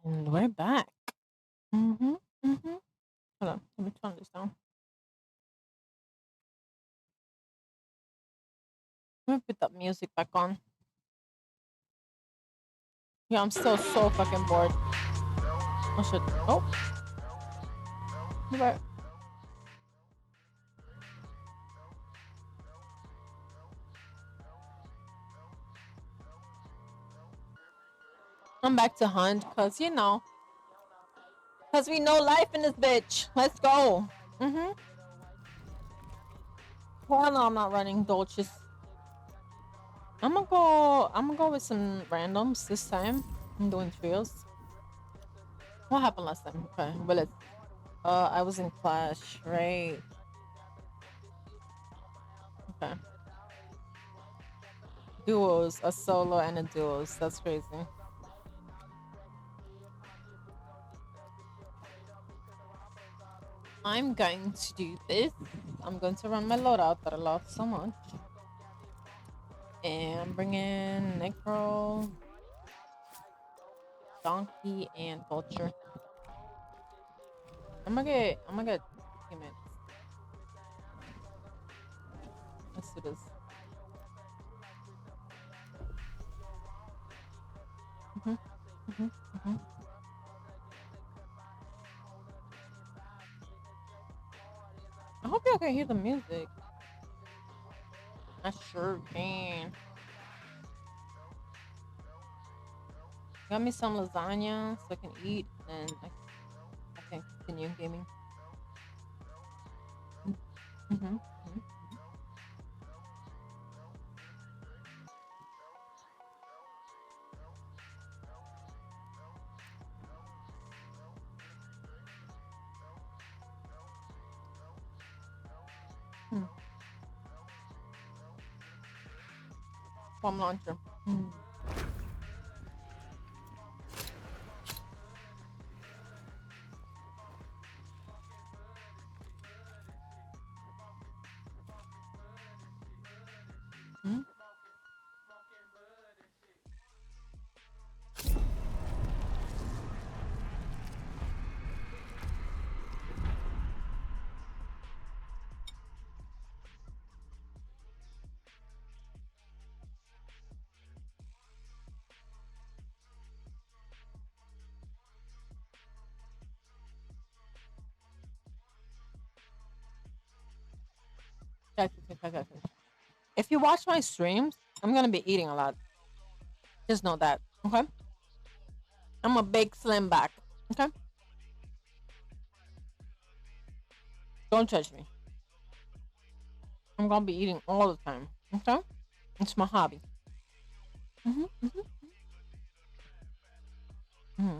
And we're back. Mm-hmm. Mm-hmm. Hold on. Let me turn this down. Let me put that music back on. Yeah, I'm still so fucking bored. Oh shit. Oh, right. I'm back to hunt cause we know life in this bitch. Let's go. Mm-hmm. Well, no, I'm not running dolces. I'm gonna go with some randoms this time. I'm doing trios. What happened last time? Okay, well it's I was in Clash, right? Okay. Duos, a solo and a duos. That's crazy. I'm going to do this. I'm going to run my loadout that I love so much. And bring in Necro, Donkey, and Vulture. I'm gonna get teammates. Let's do this. hmm hmm hmm I hope y'all can hear the music. I sure can. Got me some lasagna so I can eat and I can continue gaming. Mm-hmm. Mm-hmm. Bomb launcher. Mm-hmm. If you watch my streams, I'm gonna be eating a lot. Just know that. Okay. I'm a big slim back. Okay. Don't judge me. I'm gonna be eating all the time. Okay. It's my hobby. hmm hmm hmm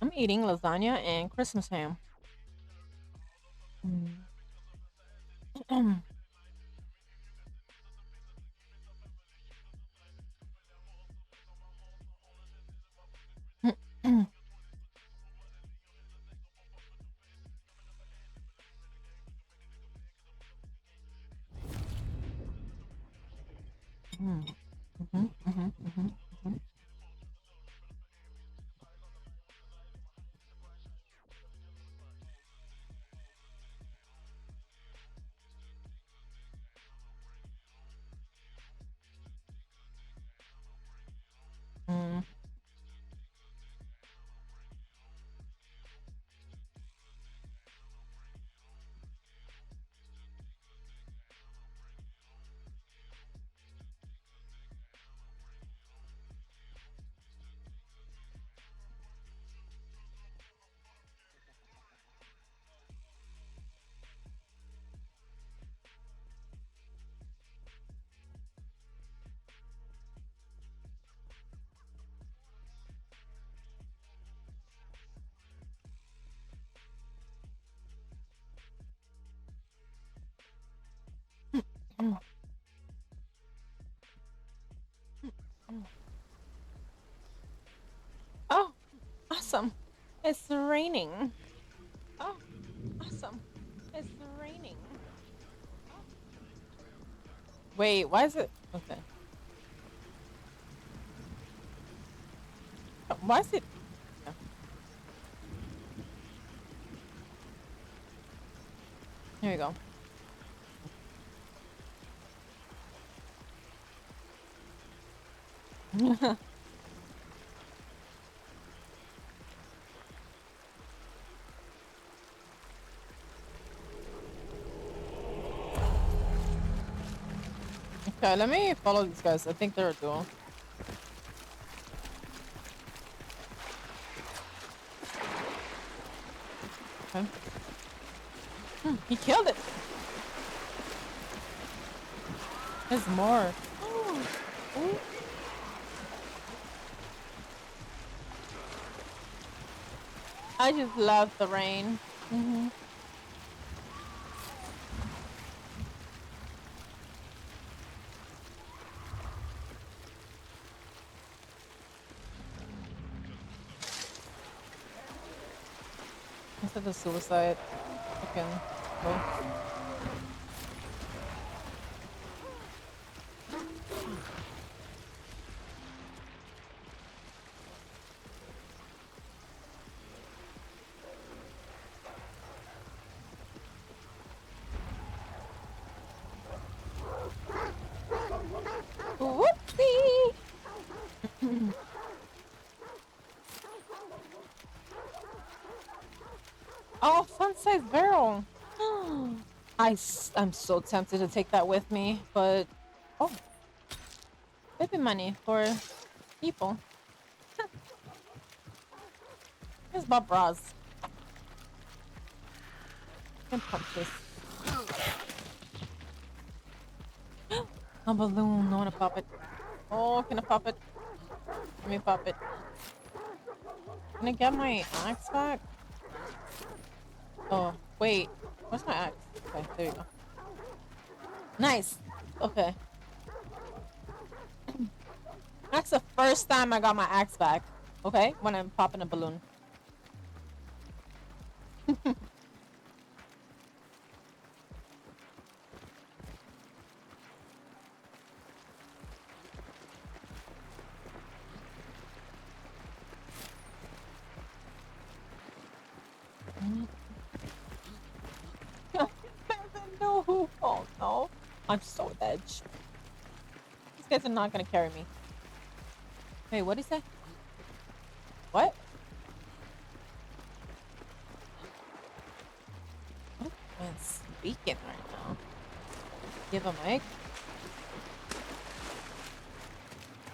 I'm eating lasagna and Christmas ham. Mhm, mhm, mhm, mhm, mhm. Mm, mm, mm. Oh, awesome. It's raining. Oh, awesome. It's raining. Wait, why is it? Okay. Why is it? Okay. Here we go. Okay, let me follow these guys. I think they're a duo. Okay. He killed it. There's more. Ooh. I just love the rain. Instead of suicide, I can go. Whoopsie! Oh, fun size barrel. I'm so tempted to take that with me, but oh, baby money for people. Here's Bob Ross. Can pop this. A balloon. I wanna pop it. Oh, can I pop it? Let me pop it. Can I get my axe back? Oh, wait. Where's my axe? Okay, there you go. Nice. Okay. That's the first time I got my axe back. Okay, when I'm popping a balloon. No. Oh no. I'm so dead. These guys are not gonna carry me. Wait, what did he say? What? What am I speaking right now? Give a mic?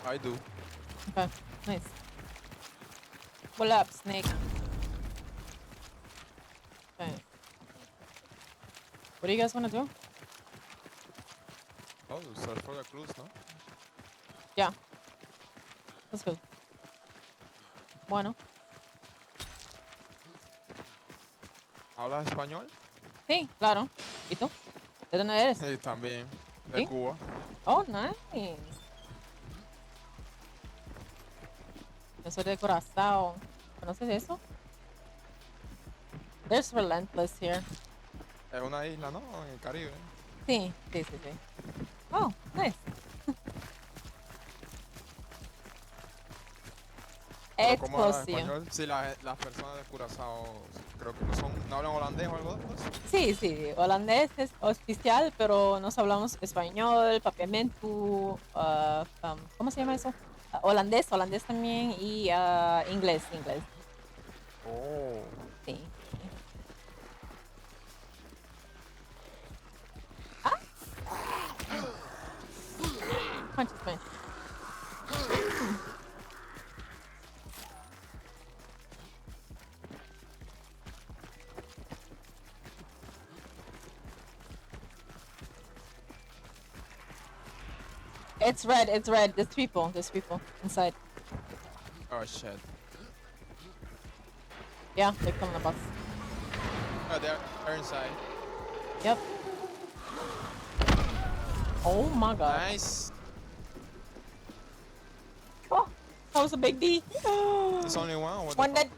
I do. Okay, nice. What up, snake? Okay. What do you guys want to do? Oh, search for the clues, no? Yeah. Let's go. Bueno. ¿Hablas español? Sí, claro. ¿Y tú? ¿De dónde eres? Sí, también. De ¿Sí? Cuba. Oh, nice. Yo soy de Curazao. ¿Conoces eso? There's Relentless here. Es una isla, ¿no? En el Caribe. Sí. Oh, nice. Pero ¿cómo hablas Explosión. español? Si las personas de Curazao creo que no hablan holandés o algo de eso. Sí. Holandés es oficial, pero nos hablamos español, papiamento, ¿cómo se llama eso? Holandés también y inglés. Oh. Sí. Ah, punches me. It's red. There's people inside. Oh, shit. Yeah, they're coming on us. Oh, they're inside. Yep. Oh my god. Nice. Oh, that was a big D. It's only one? Or what One the dead.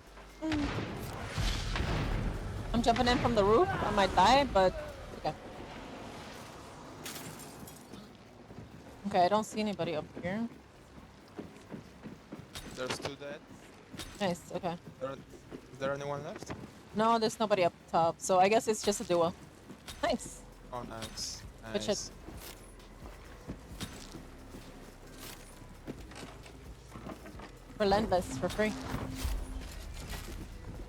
I'm jumping in from the roof. I might die, but okay. Okay, I don't see anybody up here. There's two dead. Nice, okay. Is there anyone left? No, there's nobody up top, so I guess it's just a duo. Nice. Oh, nice. Good shit. Nice. Relentless for free.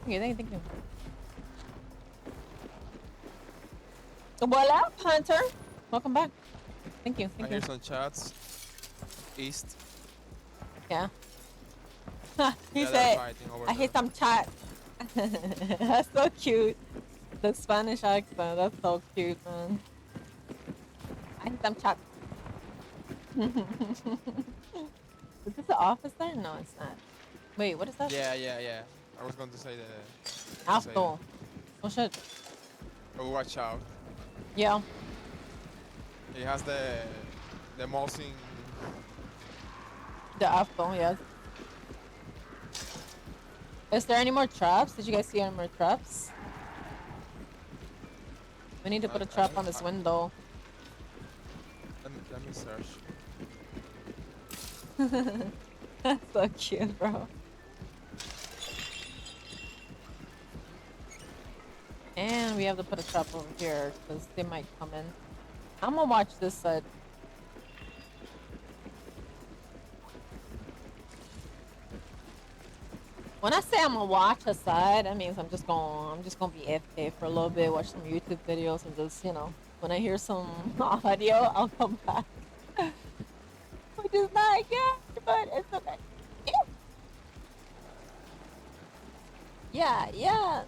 Thank you. Voila, Hunter. Welcome back. Thank you, I thank hear you. some chats. East. Yeah. He Yeah, they're said, fighting over I there. hate some chat. That's so cute. The Spanish accent, that's so cute, man. I hate some chat. Is this the office there? No, it's not. Wait, what is that? Yeah, yeah, yeah. I was going to say that. To say that. Alto. Oh shit. But watch out. Yeah. He has the mousing. The Alto, yes. Is there any more traps? Did you guys see any more traps? We need to put a trap on this window. Let me search. That's so cute, bro. And we have to put a trap over here because they might come in. I'm gonna watch this side. When I say I'm gonna watch a side, that means I'm just gonna be AFK for a little bit, watch some YouTube videos, and just when I hear some audio, I'll come back. Which is not good, but it's okay. Yeah.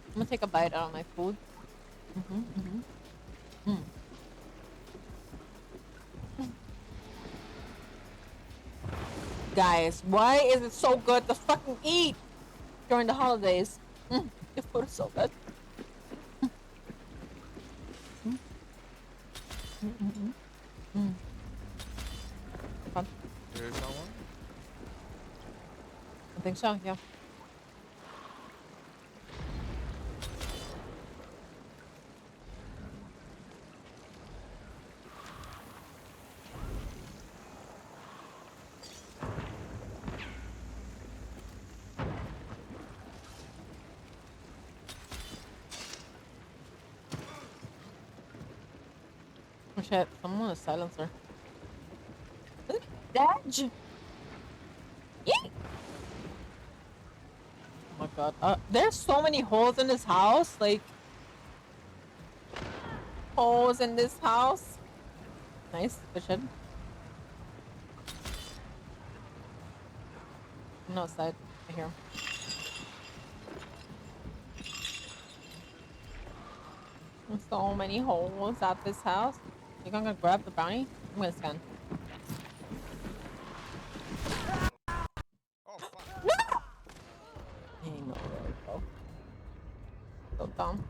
I'm gonna take a bite out of my food. Mm. Guys, why is it so good to fucking eat during the holidays? The food is so good. Fun. There is someone. I think so, yeah. Oh shit, someone a silencer. Dodge! Yeet! Oh my god. There's so many holes in this house. Like, holes in this house. Nice, good shit. I'm outside. I hear him. There's so many holes at this house. You gonna grab the bounty? I'm gonna scan. Oh fuck. Ain't no way, bro. So dumb.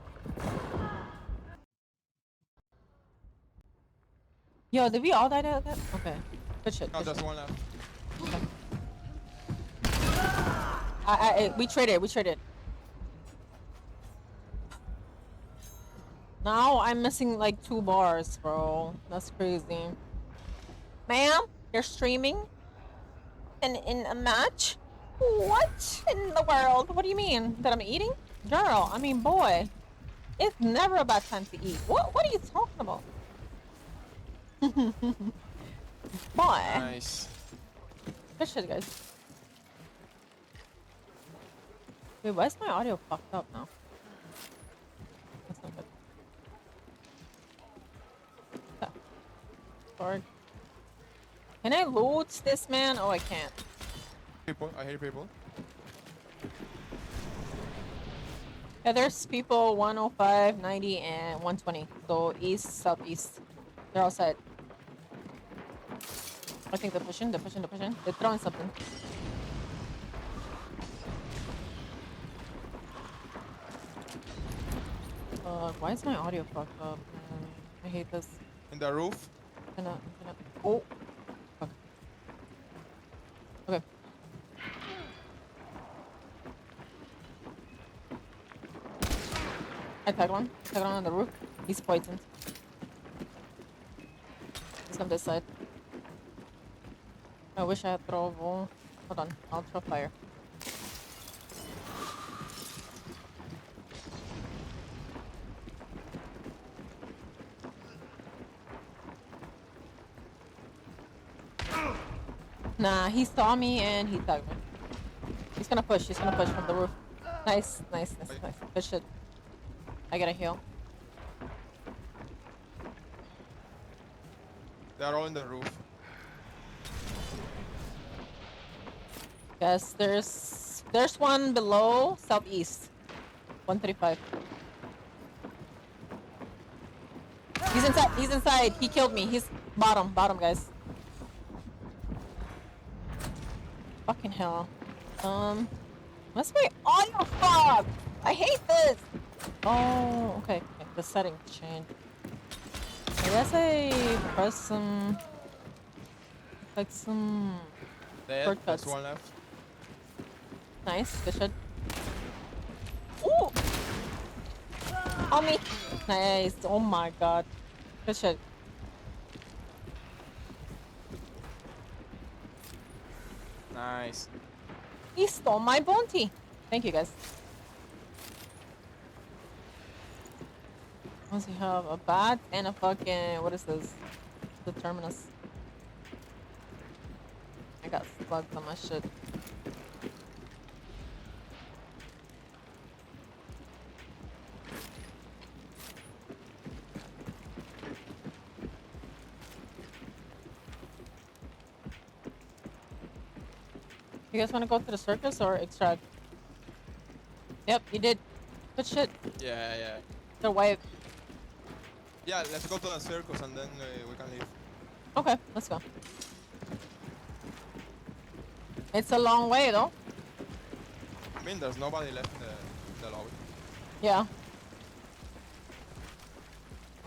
Yo, did we all die to that? Okay. Good shit. No, Good there's shit. one left. Okay. We traded. Now I'm missing like 2 bars, bro. That's crazy. Ma'am, you're streaming in a match? What in the world? What do you mean? That I'm eating? Girl, I mean, boy. It's never a bad time to eat. What are you talking about? Boy. Nice. Good shit, guys. Wait, why is my audio fucked up now? That's not good. Okay. Sword. Can I loot this man? Oh, I can't. People. I hear people. Yeah, there's people 105, 90, and 120. So east, southeast. They're outside. I think they're pushing. They're throwing something. Why is my audio fucked up, man? I hate this. In the roof. Oh. Fuck. Okay. I tagged one. Tagged one on the roof. He's poisoned. It's on this side. I wish I had throwable. Hold on, I'll throw fire. Nah, he saw me and he tagged me. He's gonna push. He's gonna push from the roof. Nice, nice, nice, nice. Good shit. I gotta heal. They are all in the roof. Yes, there's one below southeast. 135. He's inside. He's inside. He killed me. He's bottom, guys. Fucking hell. Must be audio fog. I hate this. Oh, okay. Okay. The settings changed. I guess I press some, like some Dead. shortcuts. There's one left. Nice. Good shot. Ooh. On me. Nice. Oh my god. Good shot. Nice. He stole my bounty. Thank you, guys. Once you have a bat and a fucking, what is this? The terminus. I got slugs on my shit. You guys want to go to the circus or extract? Yep, you did. Good shit. Yeah, yeah. The wave. Yeah, let's go to the circus and then we can leave. Okay, let's go. It's a long way though. I mean, there's nobody left in the lobby. Yeah.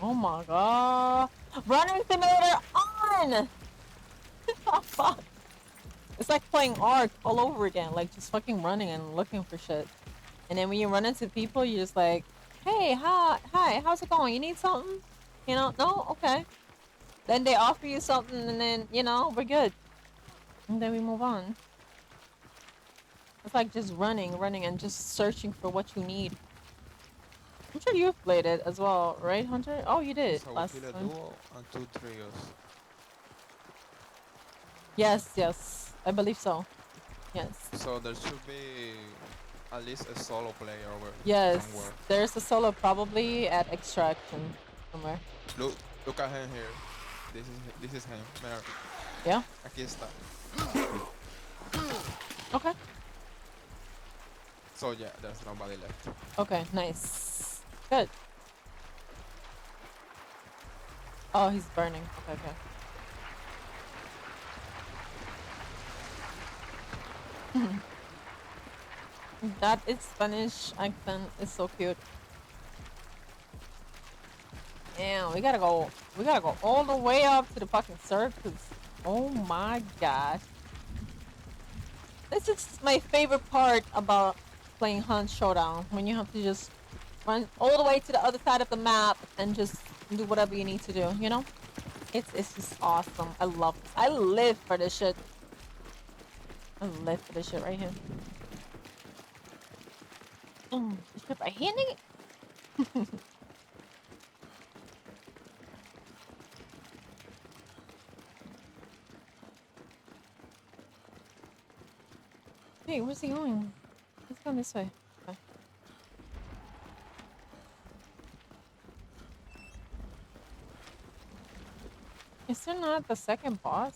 Oh my god. Running simulator on! Oh, fuck. It's like playing Ark all over again. Like just fucking running and looking for shit. And then when you run into people, you're just like, hey, hi, how's it going? You need something? You know, no? Okay. Then they offer you something and then, you know, we're good. And then we move on. It's like just running and just searching for what you need. I'm sure you've played it as well, right, Hunter? Oh, you did So last we kill a time. duo and 2 trios. Yes, yes. I believe so. Yes. So there should be at least a solo player over Yes. somewhere. There's a solo probably at Extraction somewhere. Look at him here. This is him. Mira. Yeah? Aquí está. Okay. So yeah, there's nobody left. Okay, nice. Good. Oh, he's burning. Okay, okay. That is Spanish accent is so cute. Yeah, we gotta go all the way up to the fucking circus. Oh my gosh. This is my favorite part about playing Hunt Showdown, when you have to just run all the way to the other side of the map and just do whatever you need to do, you know? It's just awesome. I love this. I live for this shit. I live for this shit right here. This shit by handing it. Hey, where's he going? He's going this way. Okay. Is there not the second boss?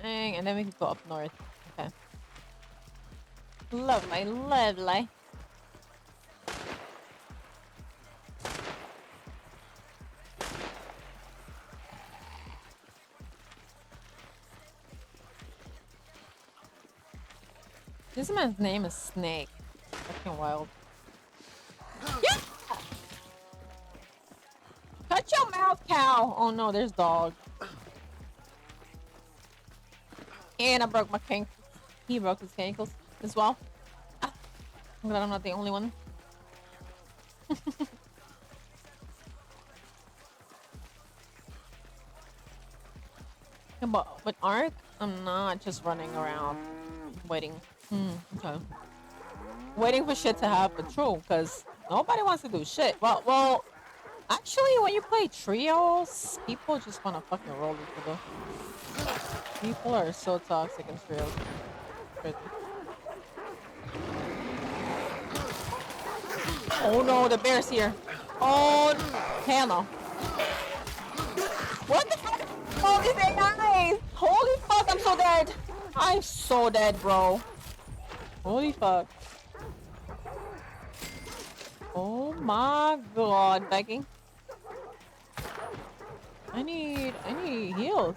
Dang, and then we can go up north. Okay. Lovely, lovely. This man's name is Snake. Fucking wild. Yeah! Shut your mouth, cow! Oh no, there's dog. And I broke my ankles. He broke his ankles as well. Ah, I'm glad I'm not the only one. Yeah, but with Ark, I'm not just running around waiting. Okay. Waiting for shit to happen. True, because nobody wants to do shit. Well, actually, when you play trios, people just want to fucking roll each other. People are so toxic in trios. Crazy. Oh no, the bear's here. Oh, hell no. What the fuck? Oh, these AIs! Holy fuck, I'm so dead. I'm so dead, bro. Holy fuck. Oh my god, begging. I need heals.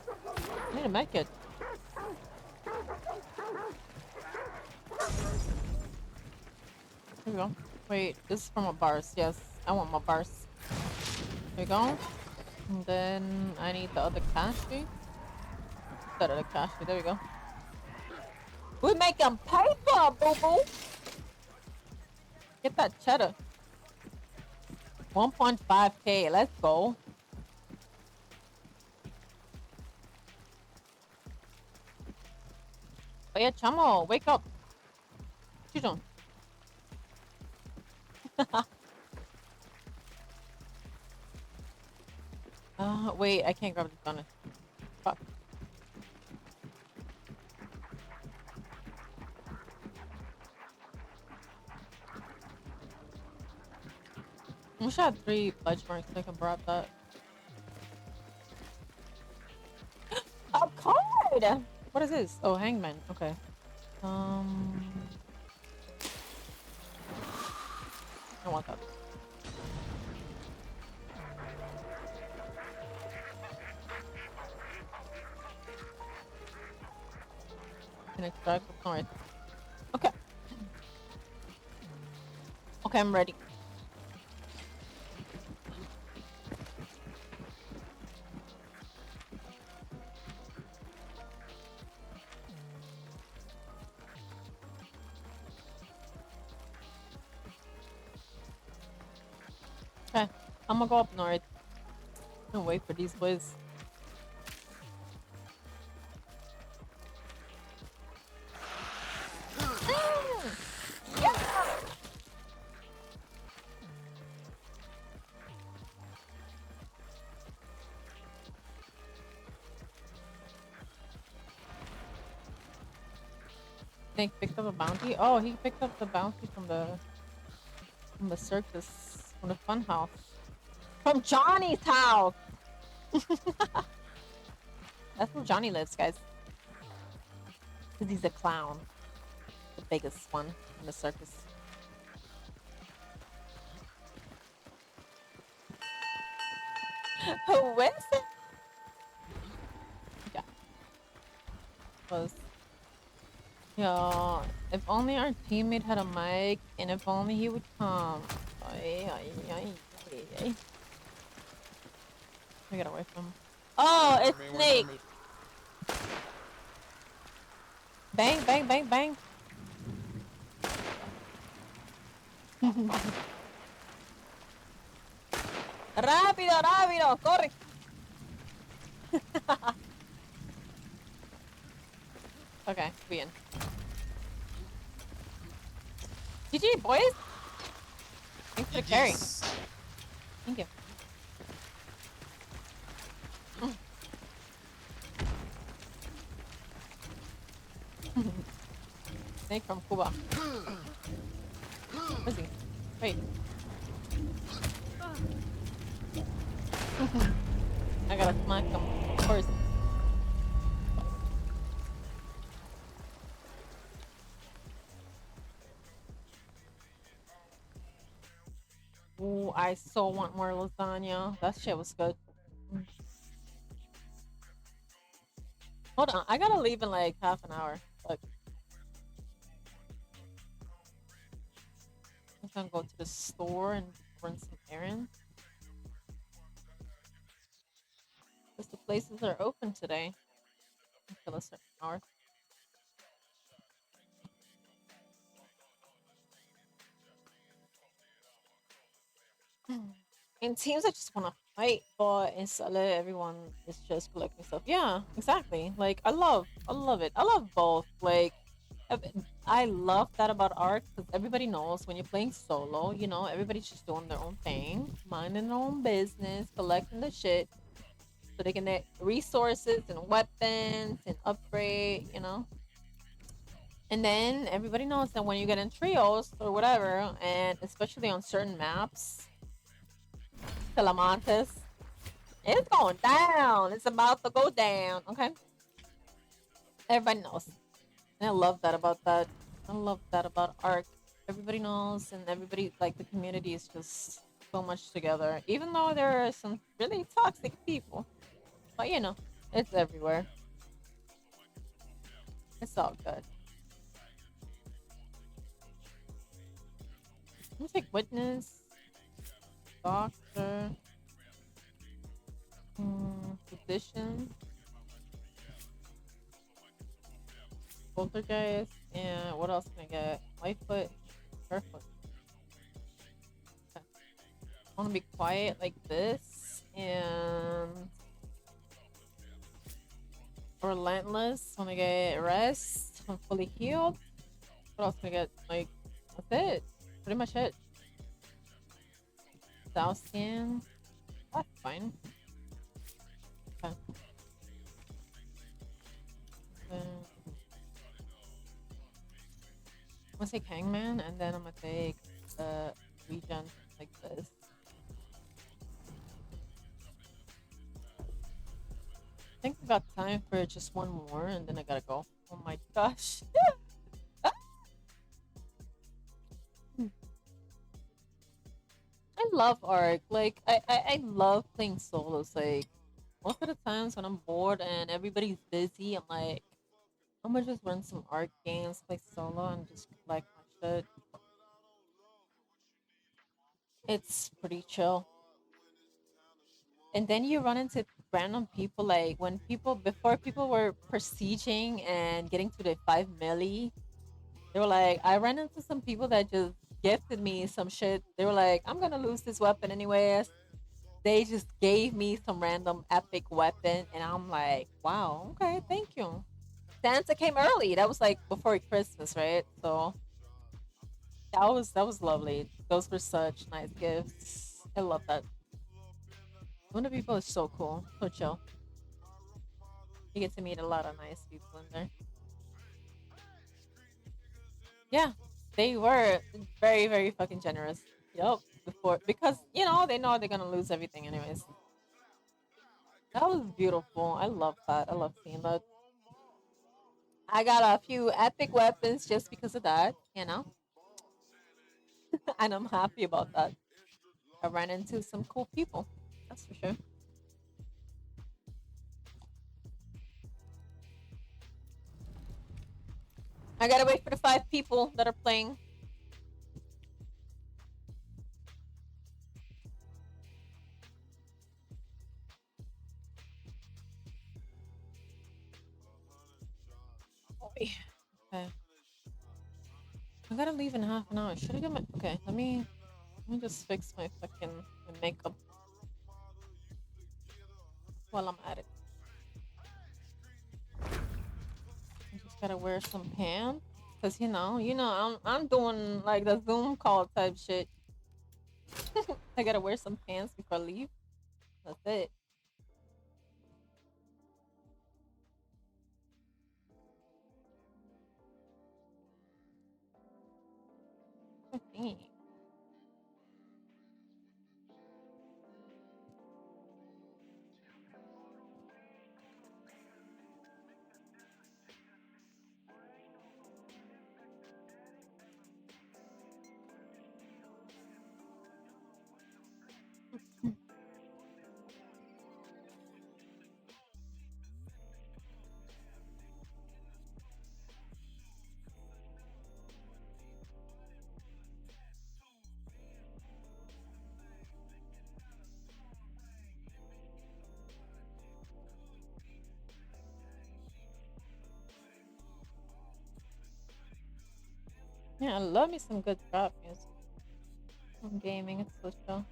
I need a medkit. Here we go. Wait, this is from a bars. Yes, I want my bars. Here we go. And then I need the other cashew. That other cashew. There we go. We making paper, boo boo. Get that cheddar. 1.5k. Let's go. Oh yeah, chamo, wake up. What you doing? Wait, I can't grab the donut. Fuck. I wish I had 3 pledge marks so I can grab that. A card! What is this? Oh, hangman. Okay. I want that. Can extract. Alright. Okay. Okay, I'm ready. Okay. I'm gonna go up north. Can't wait for these boys. Yeah! Nick picked up a bounty. Oh, he picked up the bounty from the circus, from the fun house, from Johnny's house. That's where Johnny lives, guys. Cause he's a clown, the biggest one in the circus. Who is it? Yeah, was. Yeah, if only our teammate had a mic, and if only he would come. Ay, ay, ay, ay, ay. We get away from him. Oh, Wait it's for me, wait for Snake. me. Bang, bang, bang, bang. Rápido, rápido, corre. Okay, we in. GG, boys. Thanks for the carry. GG's. Thank you. Snake from Cuba. Where's he? Wait. I gotta smack him first. Ooh, I so want more lasagna. That shit was good. Hold on, I gotta leave in like half an hour. Look. gonna go to the store and run some errands. Because the places are open today until a certain hour. And teams I just want to fight, but instead everyone is just collecting stuff. Yeah, exactly. Like I love it. I love both. Like I I love that about Ark because everybody knows when you're playing solo, you know, everybody's just doing their own thing, minding their own business, collecting the shit so they can get resources and weapons and upgrade, you know. And then everybody knows that when you get in trios or whatever, and especially on certain maps, Telemontes, it's going down. It's about to go down. Okay. Everybody knows. And I love that about that. I love that about Arc. Everybody knows, and everybody, like, the community is just so much together. Even though there are some really toxic people. But, you know, it's everywhere. It's all good. I'm gonna take Witness, Doctor, Physician, Poltergeist, and what else can I get? Lightfoot, Barefoot. Okay. I want to be quiet like this, and relentless. Want to get rest. I'm fully healed. What else can I get? Like, that's it. Pretty much it. South scan. That's fine. Okay. Then I'm gonna take Hangman, and then I'm gonna take regen like this. I think I got time for just one more, and then I gotta go. Oh my gosh. I love Arc. Like I love playing solos. Like most of the times when I'm bored and everybody's busy, I'm like, I'm gonna just run some Arc games, play solo, and just collect my shit. It's pretty chill. And then you run into random people. Like when people before people were prestiging and getting to the 5 milli, they were like, I ran into some people that just gifted me some shit. They were like, I'm gonna lose this weapon anyways. They just gave me some random epic weapon, and I'm like, wow, okay, thank you. Santa came early. That was like before Christmas, right? So that was lovely. Those were such nice gifts. I love that. Wonder people is so cool, so chill. You get to meet a lot of nice people in there. Yeah, they were very, very fucking generous. Yep. Before because you know they know they're gonna lose everything anyways. That was beautiful. I love that. I love seeing that. I got a few epic weapons just because of that, you know, and I'm happy about that. I ran into some cool people. That's for sure. I gotta wait for the 5 people that are playing. Okay. I gotta leave in half an hour. Should I get my okay? Let me just fix my fucking my makeup while I'm at it. I just gotta wear some pants because I'm doing like the Zoom call type shit. I gotta wear some pants before I leave. That's it. Okay. Yeah, I love me some good trap music. I'm gaming, it's so chill.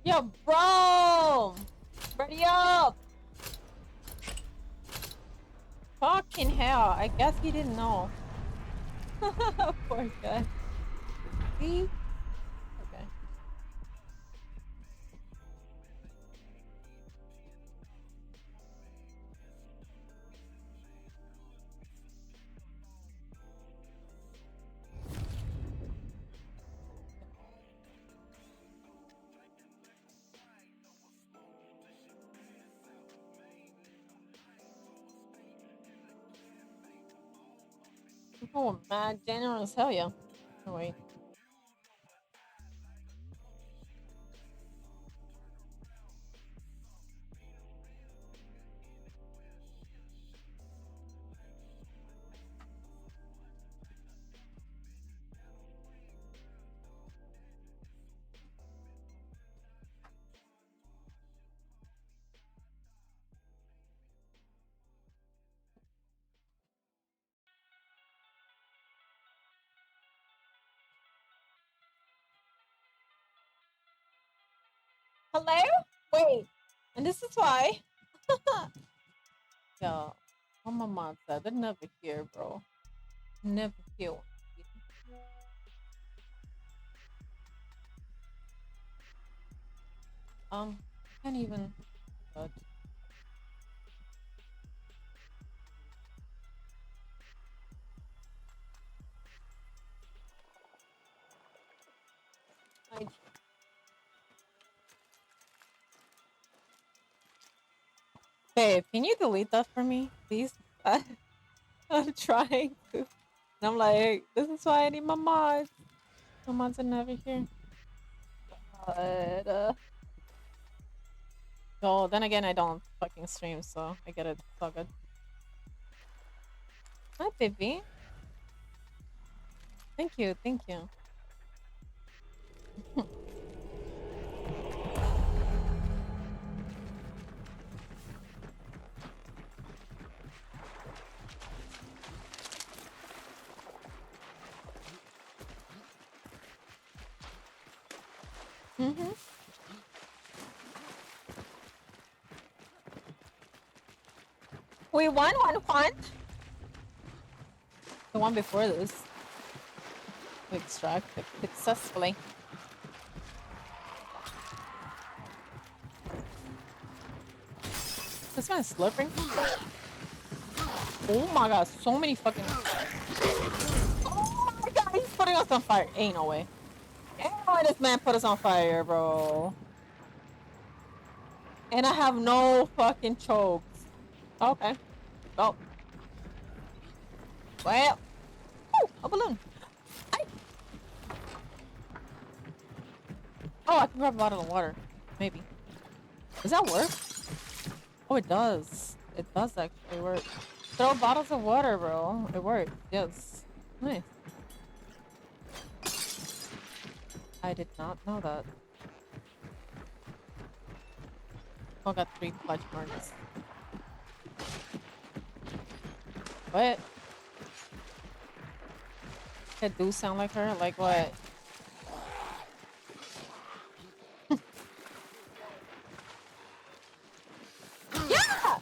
Yo, bro! Ready up! Fucking hell, I guess he didn't know. Poor guy. See? Okay. Oh, mad generous, hell yeah. Oh, wait. Hello? Wait. And this is why. Yo, what my mom said, they're never here, bro. Never here. I can't even. God. I, babe, can you delete that for me, please? I'm trying to. And I'm like, this is why I need my mods. My mods are never here. But, well, then again, I don't fucking stream, so I get it. It's all good. Hi, baby. Thank you, thank you. Mm-hmm. We won one. The one before this. We extracted successfully. This man is slurping. Oh my god, so many fucking. Oh my god, he's putting us on fire. Ain't no way. Ain't no way this man put us on fire, bro. And I have no fucking chokes. Okay. Oh. Well. Oh, a balloon. I... Oh, I can grab a bottle of water. Maybe. Does that work? Oh, it does. It does actually work. Throw bottles of water, bro. It works. Yes. Nice. I did not know that. Oh, got 3 clutch marks. What? It do sound like her? Like what? Yeah!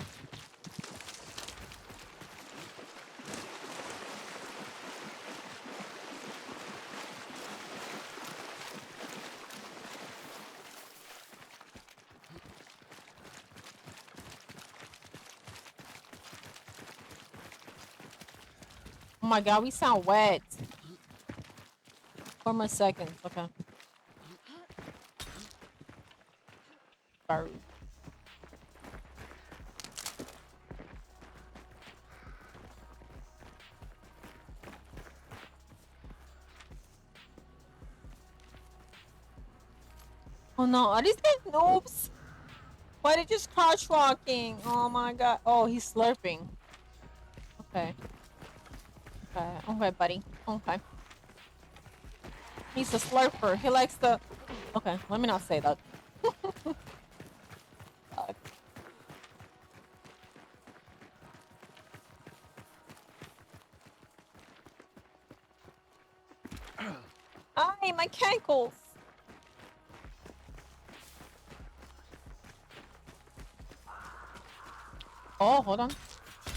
Oh my god, we sound wet. 4 more seconds. Okay. Sorry. Oh no, are these guys noobs? Why they just crouch walking? Oh my god. Oh, he's slurping. Okay. Okay. Okay, buddy. Okay. He's a slurper. He likes the. Okay, let me not say that. Ay, my cankles. Oh, hold on.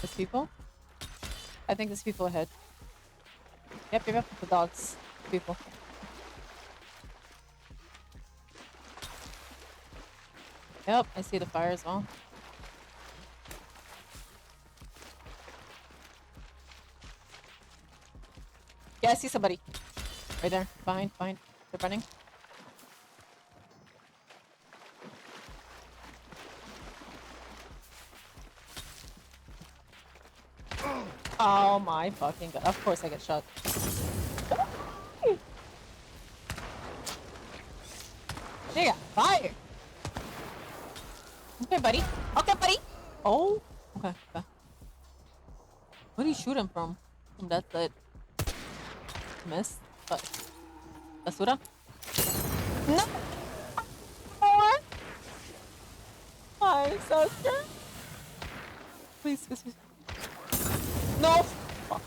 There's people. I think there's people ahead. Yep. The dogs. People. Yep, I see the fire as well. Yeah, I see somebody. Right there. Behind. They're running. Oh my fucking god. Of course I get shot. They got fire. Okay, buddy. Oh. Okay. Where did he shoot him from? From that side. Miss. But. Basura? No! More? I'm so scared. Please. No! Fuck.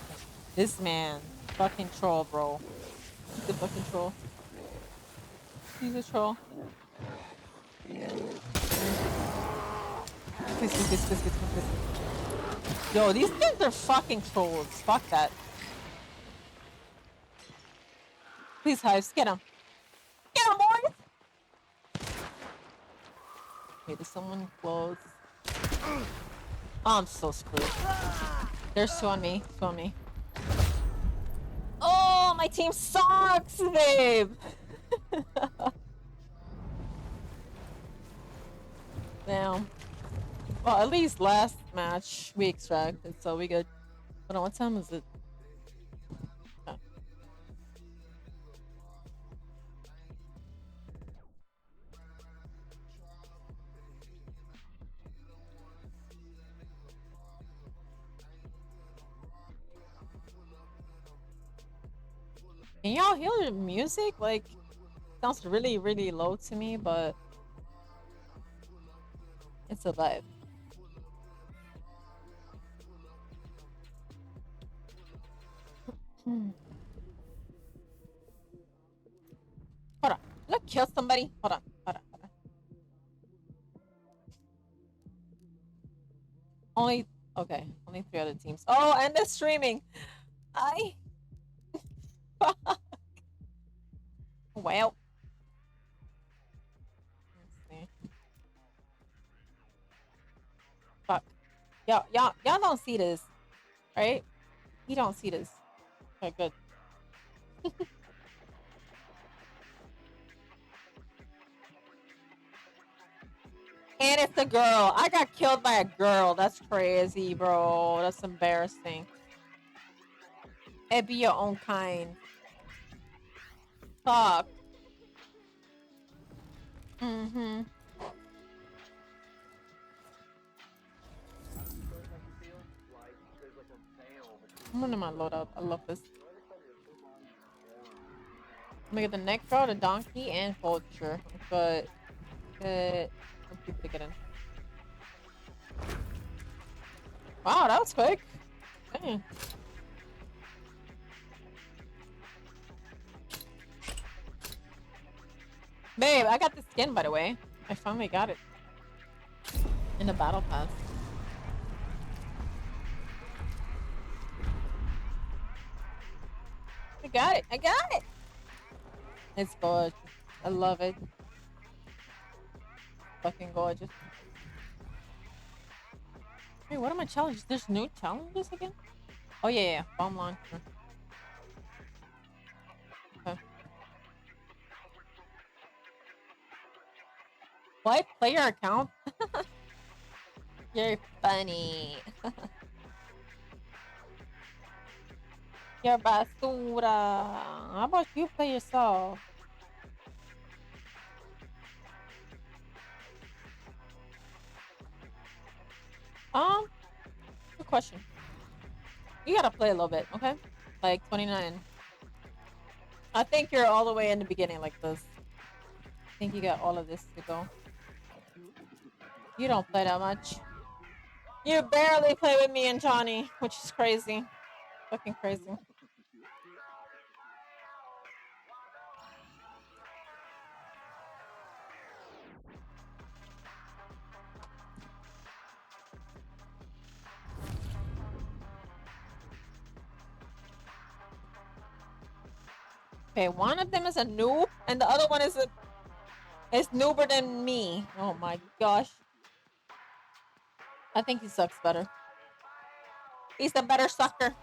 This man. Fucking troll, bro. He's a fucking troll. He's a troll. Please. Yo, these things are fucking trolls. Fuck that. Please, Hives, get him. Get him, boys! Okay, there's someone close. Oh, I'm so screwed. There's two on me. Oh, my team sucks, babe! Damn. Well, at least last match we extracted, so we good. Hold on, what time is it? Oh. Can y'all hear the music? Like, sounds really, really low to me, but it's a vibe. Hold on. Let's kill somebody. Hold on. Only okay. Only 3 other teams. Oh, and they're streaming. I. Well. Let's see. Fuck. Y'all don't see this, right? You don't see this. Okay, good. And it's a girl. I got killed by a girl. That's crazy, bro. That's embarrassing. It be your own kind. Fuck. Mm-hmm. I'm gonna my loadout. I love this. I'm gonna get the necro, the donkey, and vulture. But some people to get in. Wow, that was quick. Dang. Babe, I got the skin, by the way. I finally got it. In the battle pass. I got it. It's gorgeous. I love it. Fucking gorgeous. Hey, what are my challenges? There's new challenges again? Oh, yeah. Bomb launcher. Okay. What? Player account? You're funny. You're basura. How about you play yourself? question. You gotta play a little bit, okay? Like 29. I think you're all the way in the beginning like this. I think you got all of this to go. You don't play that much. You barely play with me and Johnny, which is crazy. Fucking crazy. Okay, one of them is a noob, and the other one is noober than me. Oh my gosh. I think he sucks better. He's the better sucker.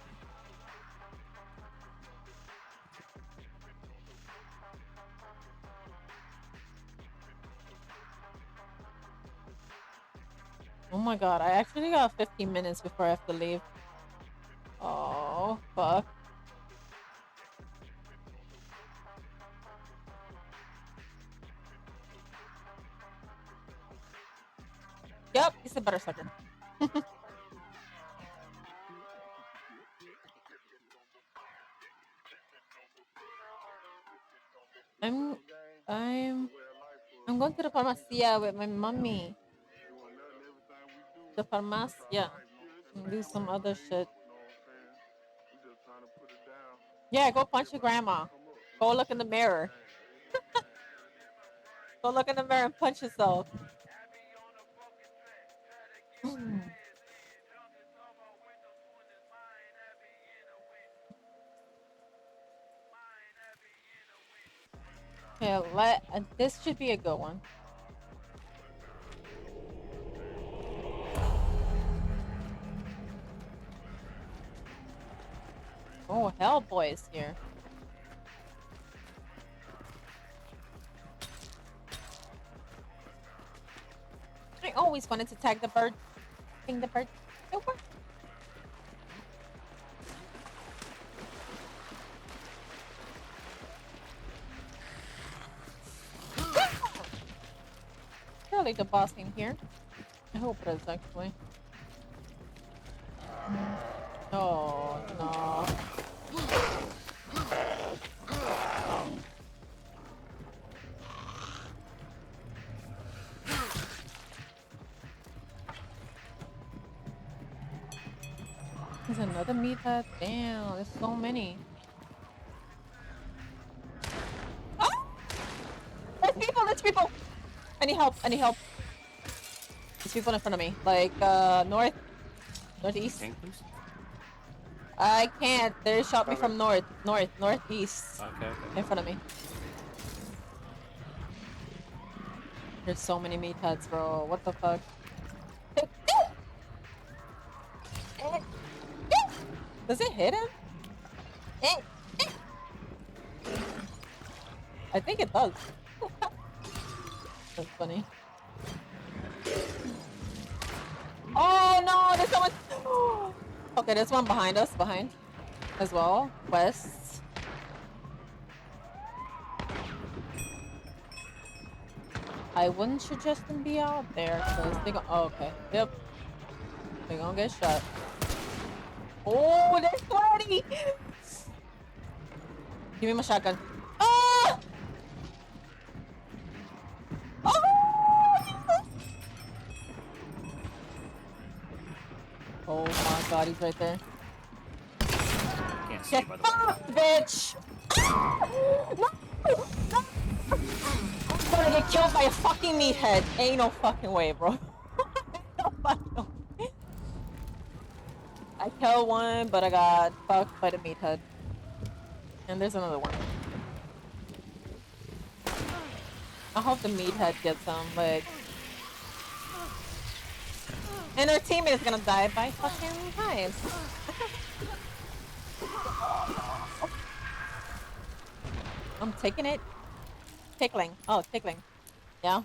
Oh my god, I actually got 15 minutes before I have to leave. Oh, fuck. Yep, he's a better sucker. I'm I'm I'm going to the pharmacia with my mommy. The pharmacia. And do some other shit. Yeah, go punch your grandma. Go look in the mirror. Go look in the mirror and punch yourself. Okay, this should be a good one. Oh, Hellboy is here. I always wanted to tag the bird. Ping the bird. Over. Surely the boss in here. I hope it is actually. Oh no. There's another meathead. Damn, there's so many. Oh! There's people! I need help, There's people in front of me. Like, northeast. I can't. They shot me from northeast. Okay. In front of me. There's so many meatheads, bro. What the fuck? Does it hit him? I think it does. That's funny. Oh no, there's someone. Okay, there's one behind us, as well. West. I wouldn't suggest them be out there because they go. Oh, okay. Yep. They're gonna get shot. Oh, there's 20! Give me my shotgun. Ah! Oh! Oh my god, he's right there. Can't see, Get by the way. fucked, bitch! No! No! I'm gonna get killed by a fucking meathead. Ain't no fucking way, bro. No fucking way. I killed one, but I got fucked by the meathead. And there's another one. I hope the meathead gets him, like... And our teammate is gonna die by fucking hives. I'm taking it. Tickling. Oh, tickling. Yeah.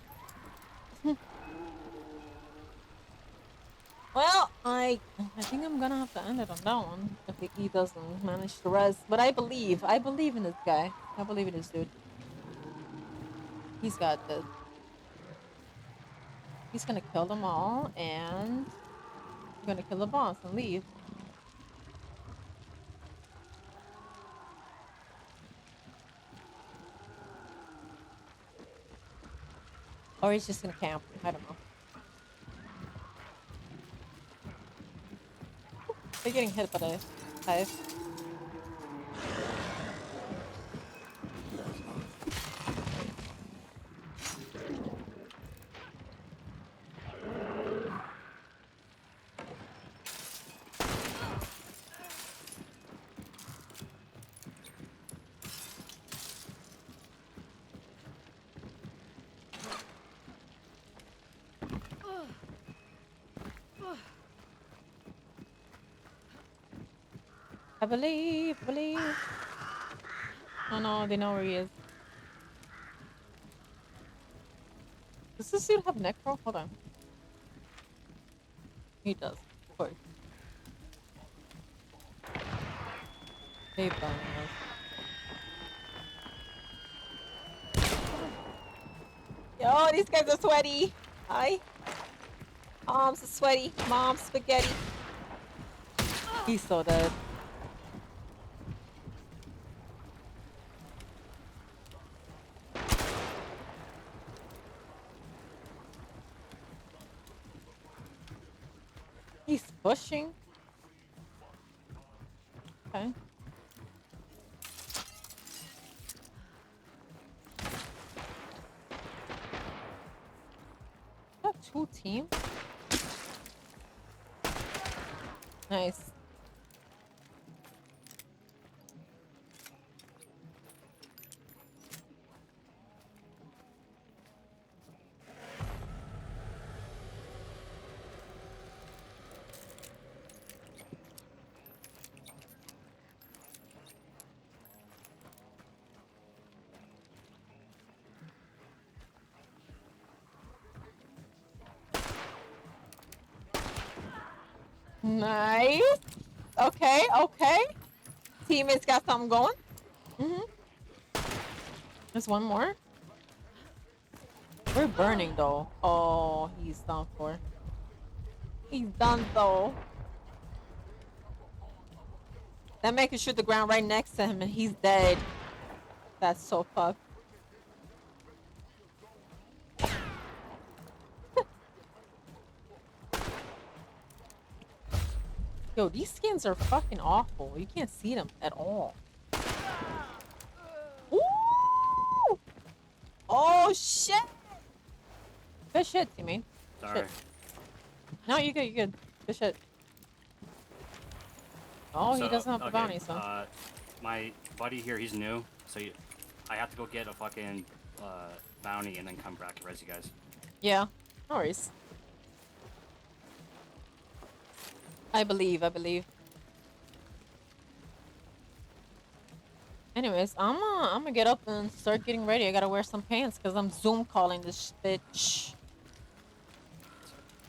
Well, I think I'm gonna have to end it on that one if he doesn't manage to rest. But I believe in this guy. I believe in this dude. He's got this. He's gonna kill them all and gonna kill the boss and leave. Or he's just gonna camp. I don't know. They're getting hit by the hive. I believe. Oh no, they know where he is. Does this dude have necro? Hold on. He does. Of course. They burn us. Yo, these guys are sweaty. Hi. Mom's sweaty. Mom's spaghetti. He's so dead. He's pushing. Okay. Got 2 teams. Nice. Nice. Okay. Teammates got something going. There's one more. We're burning though. Oh, he's done for. He's done though. That man can shoot the ground right next to him and he's dead. That's so fucked. Yo, these skins are fucking awful. You can't see them at all. Ooh! Oh shit! Good shit, teammate. Sorry. Shit. No, you good. Good shit. Oh, he doesn't have the bounty, so. My buddy here, he's new, so I have to go get a fucking bounty and then come back and res you guys. Yeah, no worries. I believe. Anyways, I'm gonna get up and start getting ready. I gotta wear some pants because I'm Zoom calling this bitch.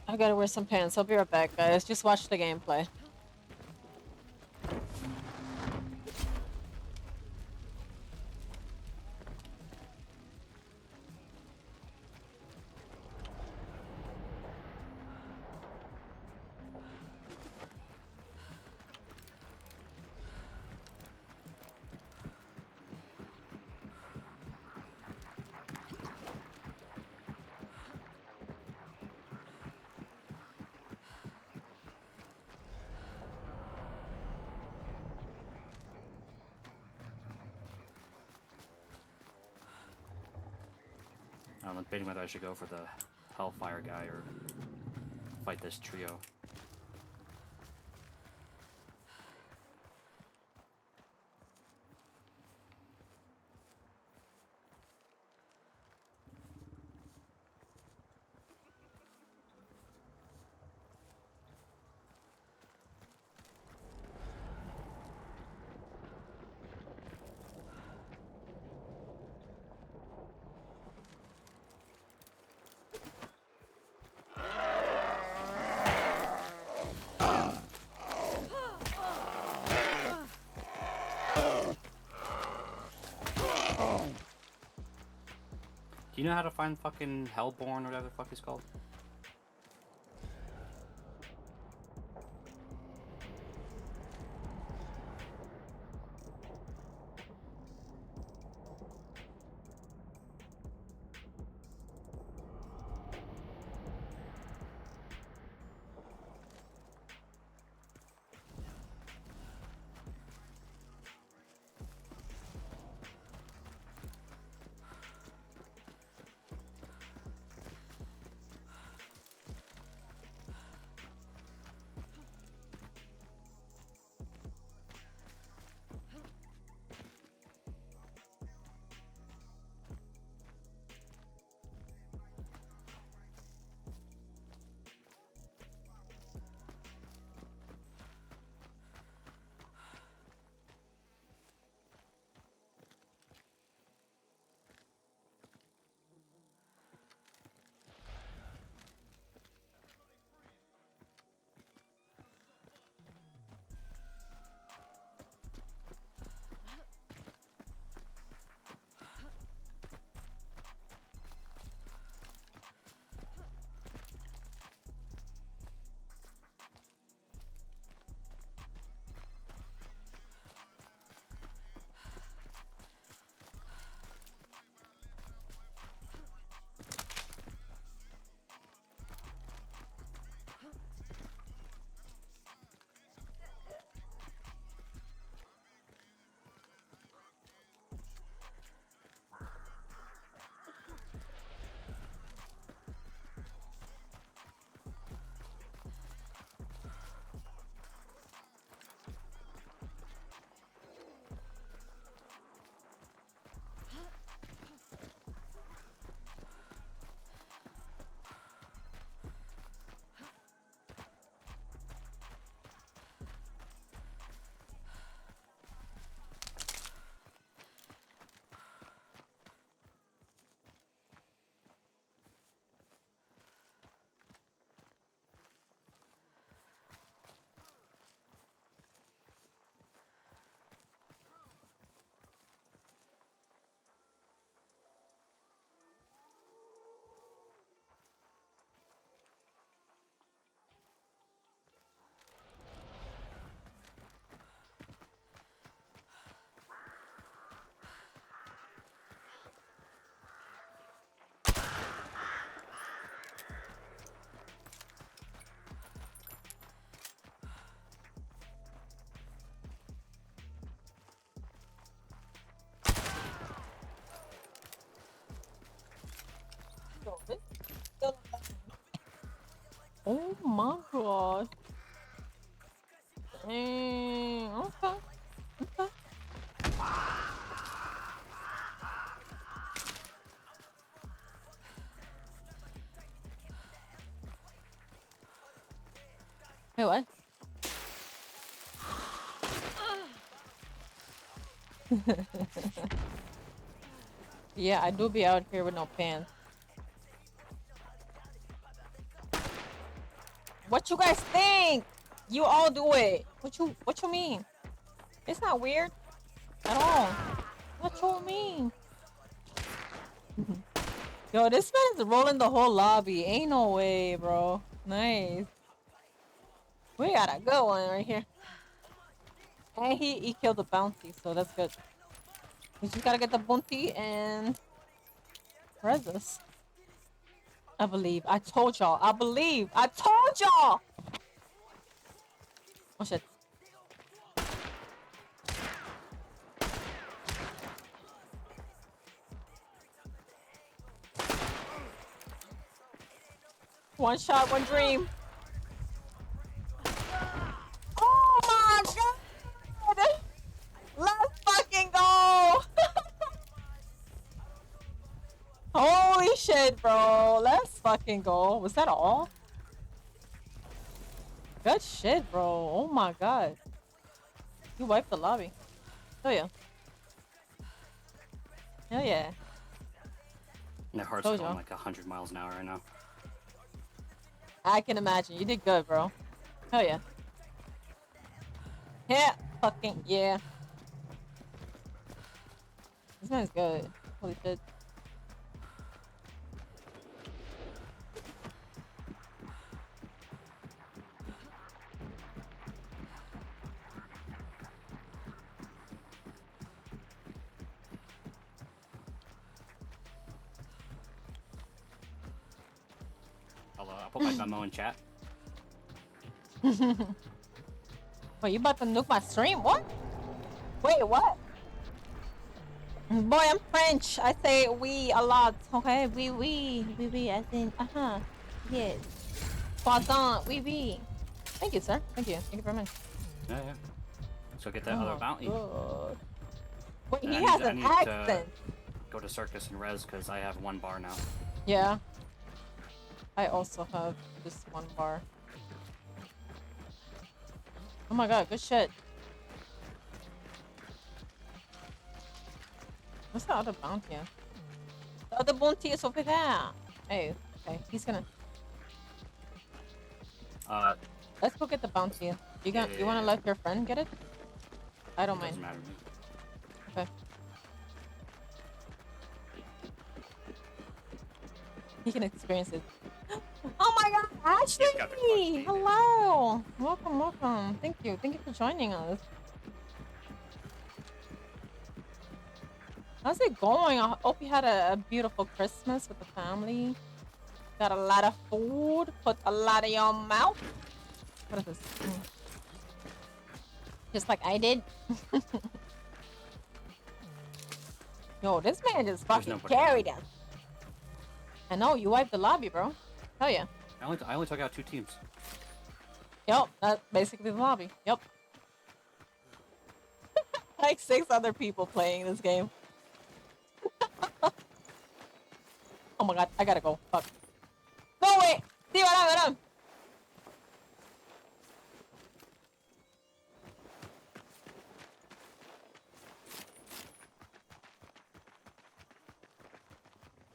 I gotta wear some pants. I'll be right back, guys. Just watch the gameplay. I'm debating whether I should go for the Hellfire guy or fight this trio. Do you know how to find fucking Hellborn or whatever the fuck it's called? Oh my god. Okay. Okay. Wait, what? Yeah, I do be out here with no pants. What you guys think? You all do it. What you mean? It's not weird at all. What you mean? Yo, this man's rolling the whole lobby. Ain't no way, bro. Nice. We got a good one right here. And he killed the bounty, so that's good. We just gotta get the bounty and res us. I believe. I told y'all. I believe. I told y'all. Oh shit. One shot, one dream. Oh my god! Let's fucking go! Holy shit, bro. Let's fucking go. Was that all? Good shit, bro. Oh my god. You wiped the lobby. Oh yeah. Hell yeah. My heart's Told going y'all. like 100 miles an hour right now. I can imagine. You did good, bro. Hell yeah. Yeah. Fucking yeah. This man's good. Holy shit. I'll put my Venmo in chat. Wait, you about to nuke my stream? What? Wait, what? Boy, I'm French. I say we a lot. Okay, we. As in, yes. Croissant, oui. Thank you, sir. Thank you very much. Yeah, yeah. So get that other bounty. God. Wait, And he I has need an to accent. go to circus and res because I have 1 bar now. Yeah. I also have this 1 bar. Oh my god, good shit. What's the other bounty? The other bounty is over there. Hey, okay, he's gonna. Let's go get the bounty. You wanna let your friend get it? I don't mind. Doesn't matter to me. Okay. He can experience it. Oh my god, Ashley! Hello! Welcome. Thank you for joining us. How's it going? I hope you had a beautiful Christmas with the family. Got a lot of food. Put a lot in your mouth. What is this? Just like I did. Yo, this man just fucking carried us. I know, you wiped the lobby, bro. Hell yeah. I only took out 2 teams. Yep, that's basically the lobby. Yep. Like 6 other people playing this game. Oh my god, I gotta go. Fuck. No, wait! Sí, verán.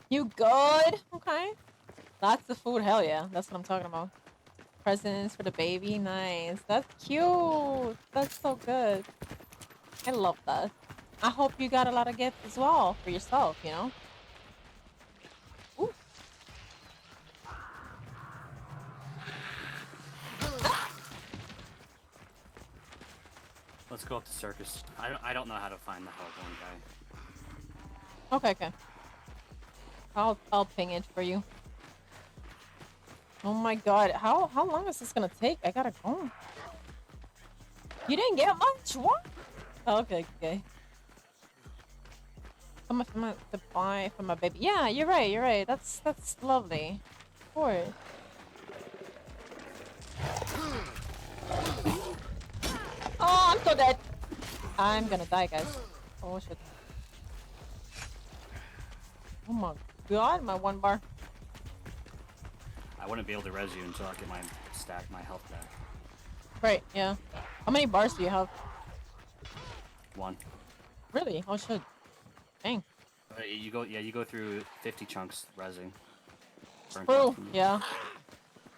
You good? Okay. Lots of food, hell yeah. That's what I'm talking about. Presents for the baby, nice. That's cute. That's so good. I love that. I hope you got a lot of gifts as well for yourself, you know? Ooh. Let's go up to circus. I don't know how to find the Hellborn guy. Okay. I'll ping it for you. Oh my god, how long is this gonna take? I gotta go. You didn't get much? What? Okay. How much am I to buy for my baby? Yeah, you're right. That's lovely. Of course. Oh, I'm so dead. I'm gonna die, guys. Oh shit. Oh my god, my 1 bar. I wouldn't be able to res you until I get my health back. Right, yeah. How many bars do you have? 1. Really? Oh shit. Dang. You go through 50 chunks resing. Burnt True. out. Yeah.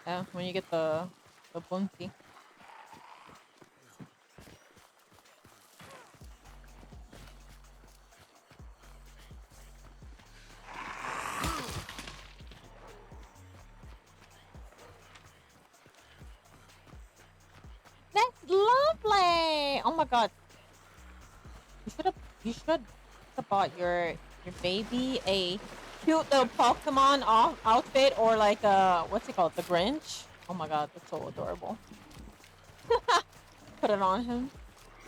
Yeah, when you get the bounty. That's lovely. Oh my god. You should have bought your baby a cute little Pokemon outfit or like what's it called? The Grinch? Oh my god, that's so adorable. Put it on him.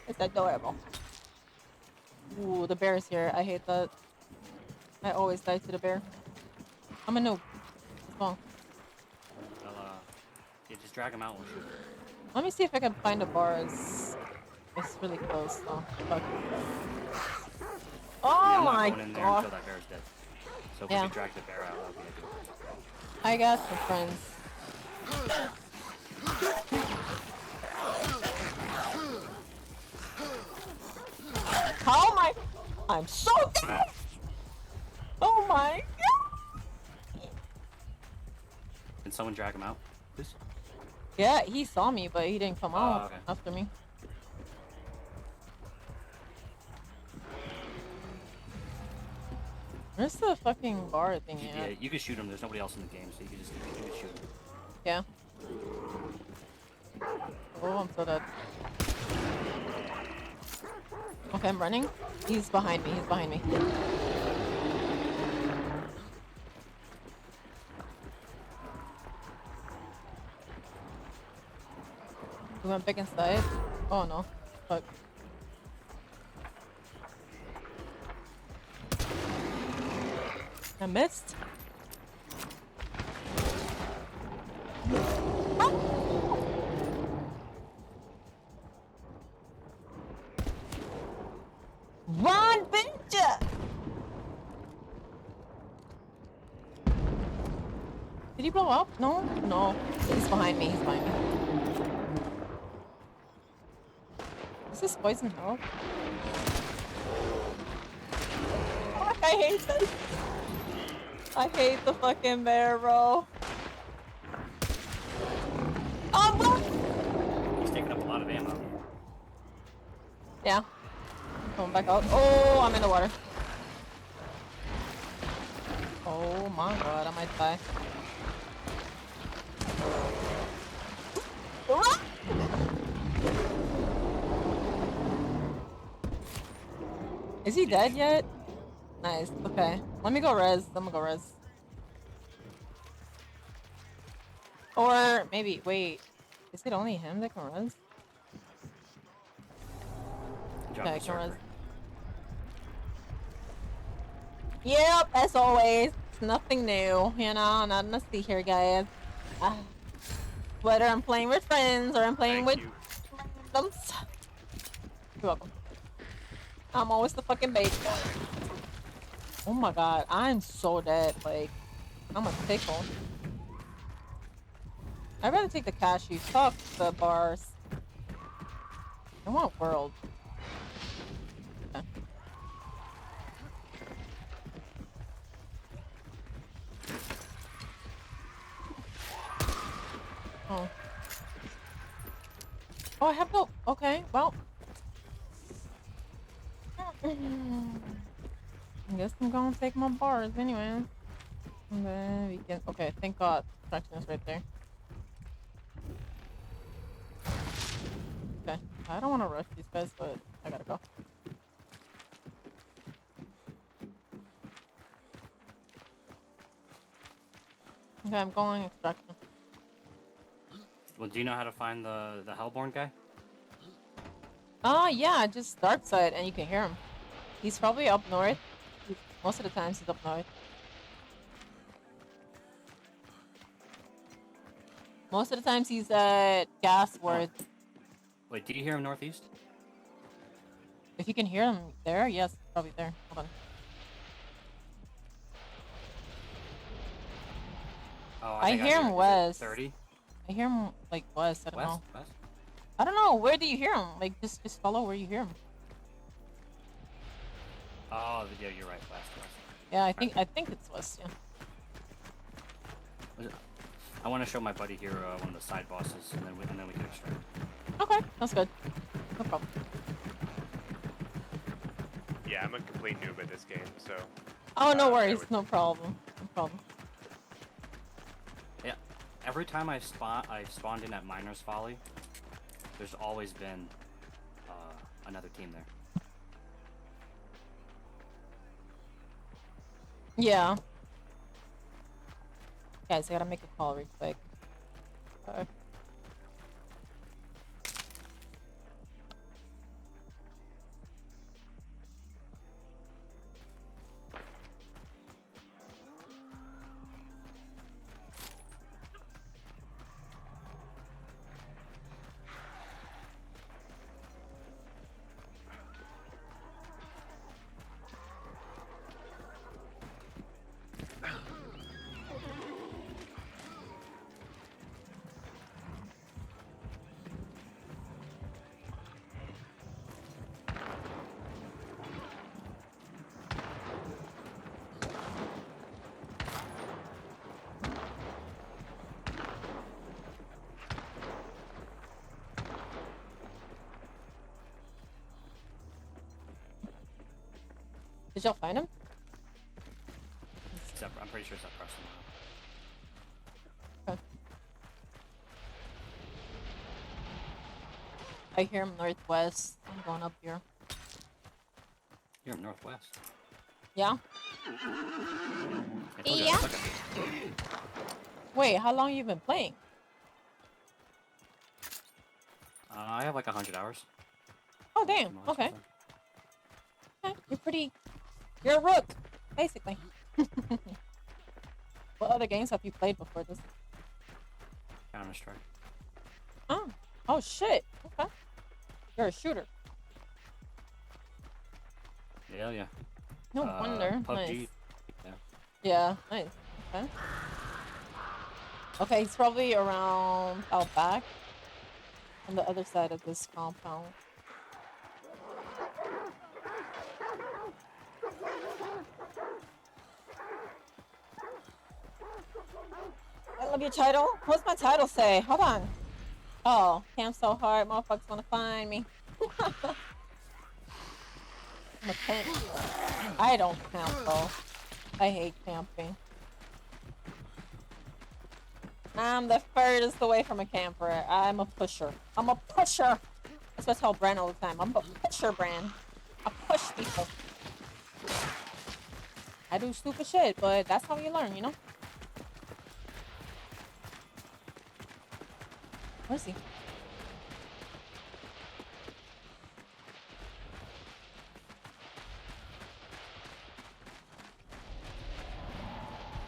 It's adorable. Ooh, the bear's here. I hate that. I always die to the bear. I'm a noob. Let's go. Well, yeah, just drag him out. Let me see if I can find the bars. It's really close though. Fuck. Oh I'm not my going in there god. until that bear's dead. So if Yeah. we could drag the bear out, that would be good. I got some friends. Oh my! I'm so dead! Oh my god! Can someone drag him out, please? Yeah, he saw me, but he didn't come out Okay. after me. Where's the fucking bar thing Yeah, at? you can shoot him. There's nobody else in the game, so you can shoot him. Yeah. Oh, I'm so dead. Okay, I'm running. He's behind me. He's behind me. We went back inside. Oh no. Fuck. I missed. Run, bitch! Did he blow up? No? No. He's behind me. He's behind me. Is this poison health? I hate this. I hate the fucking bear, bro. Oh, bro! He's taking up a lot of ammo. Yeah. Going back out. Oh, I'm in the water. Oh my god, I might die. Run! Is he dead yet? Nice. Okay. Let me go res. I'm gonna go res. Or maybe, wait. Is it only him that can res? Drop Okay, I the can res. surfer. Yep, as always. It's nothing new, you know, nothing to see here, guys. Whether I'm playing with friends or I'm playing Thank with you. randoms. You're welcome. I'm always the fucking bait. Oh my god, I'm so dead. Like, I'm a pickle. I'd rather take the cashews. Fuck the bars. I want world. Okay. Oh. Oh, I have no. Okay, well. I guess I'm gonna take my bars anyway. And then we can. Okay, thank God. Traction is right there. Okay. I don't want to rush these guys, but I gotta go. Okay, I'm going extraction. Well, do you know how to find the Hellborn guy? Oh, yeah, just dark side, and you can hear him. He's probably up north. Most of the times he's up north. Most of the times he's at Gasworth. Wait, did you hear him northeast? If you can hear him there, yes, probably there. Hold on. Oh, I think hear him is it west. 30? I hear him like west. I don't West? know. West? I don't know. Where do you hear him? Like just follow where you hear him. Oh, yeah, you're right. West, west. Yeah, I think it's west. Yeah. I want to show my buddy here one of the side bosses, and then we can extract. Okay, that's good. No problem. Yeah, I'm a complete noob at this game, so. Oh, no bear worries. with No me. problem. No problem. Yeah, every time I spawned in at Miner's Folly, there's always been another team there. Yeah. Guys, I gotta make a call real quick. Did y'all find him? I'm pretty sure it's that person. Okay. I hear him northwest. I'm going up here. You're in northwest. Yeah? I told you I Yeah? suck at this. Wait, how long you been playing? I have like 100 hours. Oh, damn. Most of Okay. them. Okay. You're a rook, basically. What other games have you played before this? Counter-Strike. Oh, shit. Okay. You're a shooter. Yeah. No wonder. PUBG. Nice. Yeah. Yeah, nice. Okay. Okay, he's probably around out back on the other side of this compound. I love your title. What's my title say? Hold on. Oh, camp so hard, motherfuckers wanna find me. I'm a pimp. I don't camp though. I hate camping. I'm the furthest away from a camper. I'm a pusher. I'm a pusher. That's what I tell Bran all the time. I'm a pusher, Bran. I push people. I do stupid shit, but that's how you learn, you know? Where's he?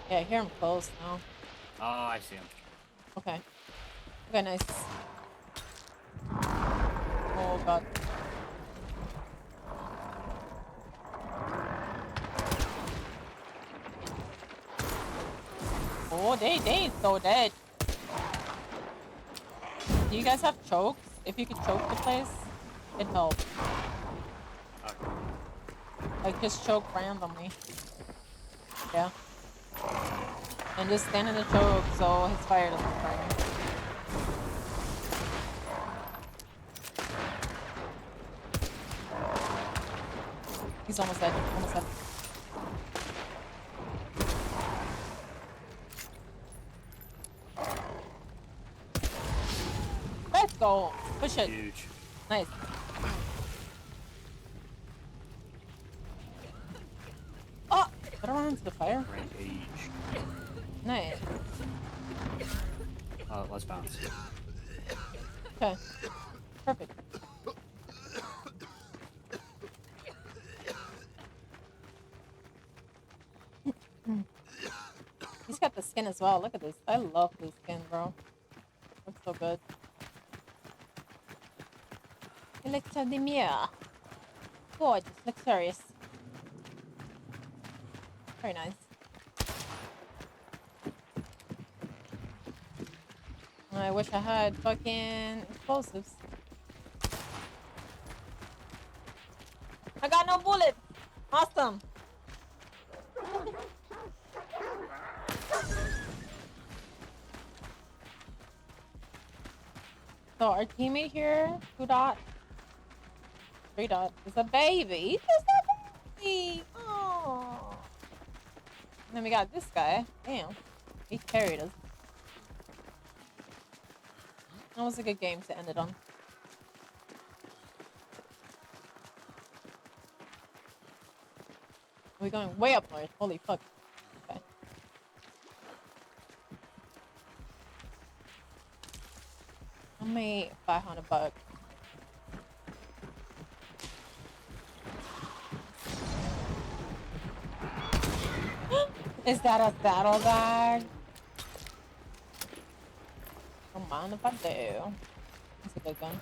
Yeah, I hear him close now. Oh, I see him. Okay. Okay, nice. Oh god. Oh, they so dead. Do you guys have chokes? If you could choke the place, it'd help. Okay. Like just choke randomly. Yeah. And just stand in the choke so his fire doesn't burn. He's almost dead. Almost dead. Let's go. Push it. Huge. Nice. Oh! Put her into the fire. Rampage. Nice. Let's bounce. Okay. Perfect. He's got the skin as well. Look at this. I love this skin, bro. Looks so good. Elixir de Mia. Gorgeous, luxurious. Very nice. I wish I had fucking explosives. I got no bullets. Awesome. So our teammate here, 2 dot, 3 dot, is a baby. Just a baby. Oh. And then we got this guy. Damn. He carried us. That was a good game to end it on. We're going way up north. Holy fuck. Okay. I made $500. Is that a saddlebag? Don't mind if I do. That's a good gun.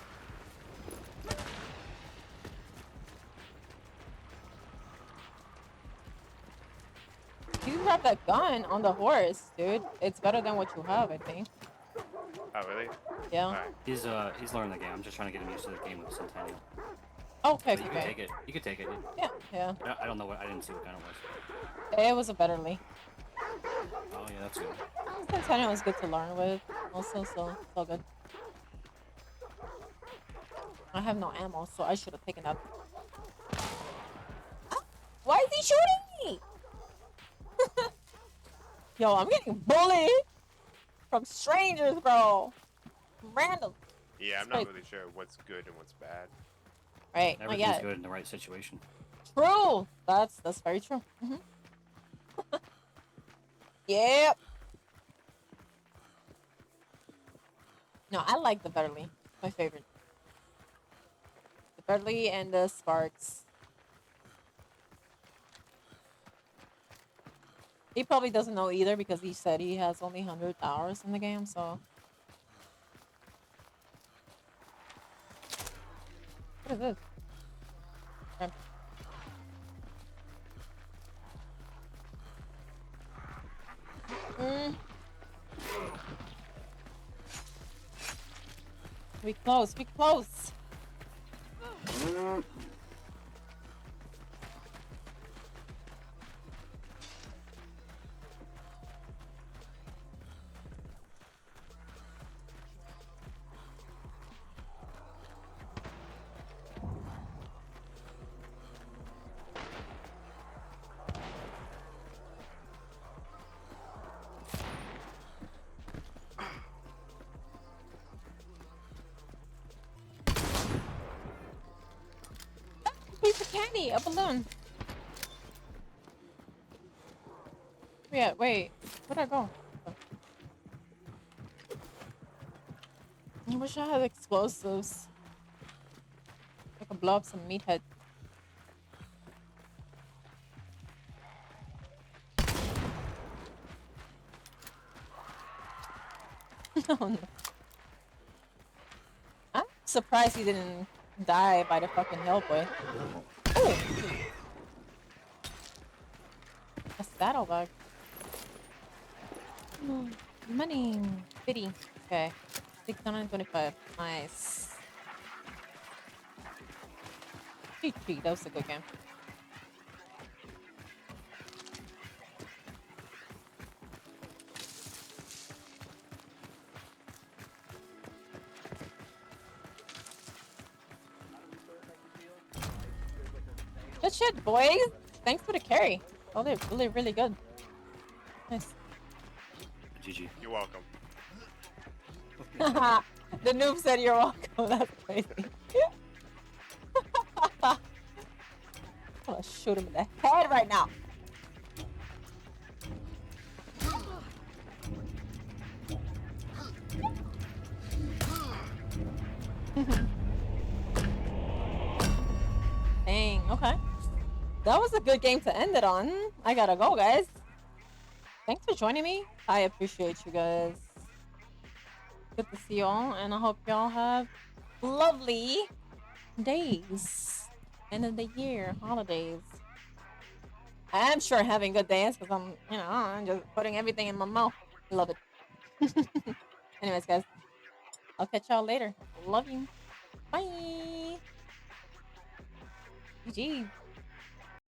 You have that gun on the horse, dude. It's better than what you have, I think. Oh, really? Yeah. Alright. He's learning the game. I'm just trying to get him used to the game with Centennial. Okay, But you can okay. take it. You can take it. Yeah, yeah. I don't know what. I didn't see what kind it was. It was a better Lee. Oh yeah, that's good. Centennial was good to learn with, also, so it's all good. I have no ammo, so I should have taken that. Ah, why is he shooting me? Yo, I'm getting bullied from strangers, bro. Random. Yeah, I'm not really sure what's good and what's bad. Right. Oh, Everything's yeah. good in the right situation. True. That's very true. Yep. No, I like the Beverly. My favorite. The Beverly and the Sparks. He probably doesn't know either because he said he has only 100 hours in the game, so. What is this? Okay. We close, we close. Piece of candy, a balloon. Yeah, wait. Where'd I go? I wish I had explosives. I could blow up some meathead. Oh no. I'm surprised he didn't die by the fucking Hellboy. Oh! A saddlebag. Money. Pity. Okay. 625. Nice. GG, that was a good game. Good shit, boys. Thanks for the carry. Oh, they're really, really good. Nice. GG. You're welcome. The noob said you're welcome. That's crazy. I'm gonna shoot him in the head right now. Dang, okay. That was a good game to end it on. I gotta go, guys. Thanks for joining me. I appreciate you guys. Good to see y'all, and I hope y'all have lovely days. End of the year, holidays. I'm sure having good days because I'm just putting everything in my mouth. Love it. Anyways, guys, I'll catch y'all later. Love you. Bye. GG.